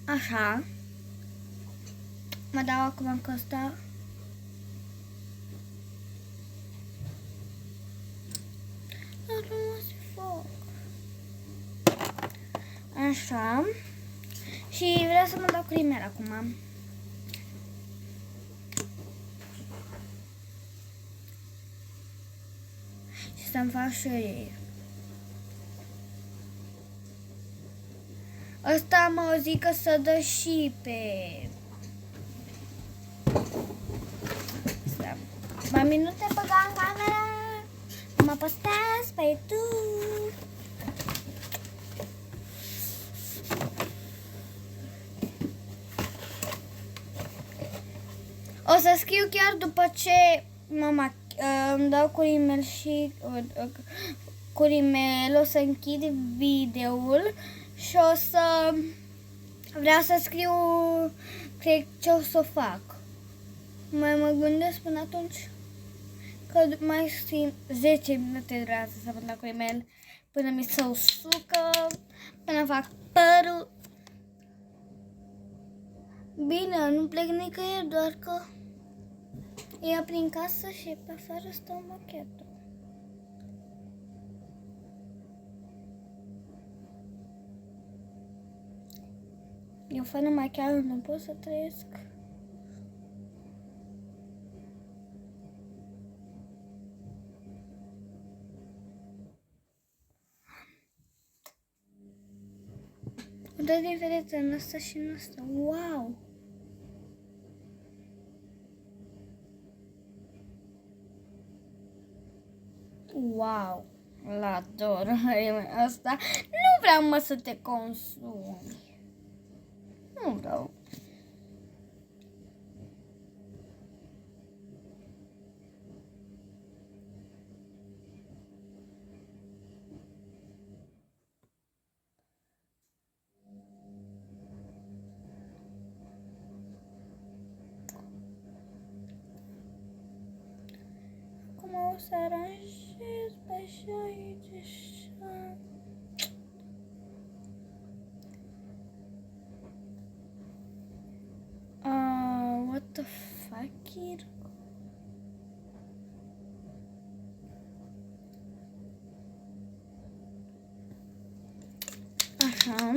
Așa. Mă dau acum încă ăsta. Așa. Și vreau să mă dau cu rimel acum. Și să-mi fac șuriri. Ăsta mă zică să dă și pe... Mai minute băga în camera. Mă postează pe YouTube. O să scriu chiar după ce îmi dau cu rimel și cu rimel o să închid videoul și o să vreau să scriu cred ce o să fac. Mai mă gândesc până atunci că mai simt 10 minute durează să mă dau cu rimel până mi se usucă, până fac părul. Bine, nu plec nicăieri, doar că e prin casă și pe afară stă o machetă. Eu fără machiaj nu pot să trăiesc. Dă diferență în asta și în asta. Wow! Wow! L-ador asta. Nu vreau mă să te consumi. Nu vreau. Acum o să aranjez pe așa aici, așa. What the fuck, Irco? Așa.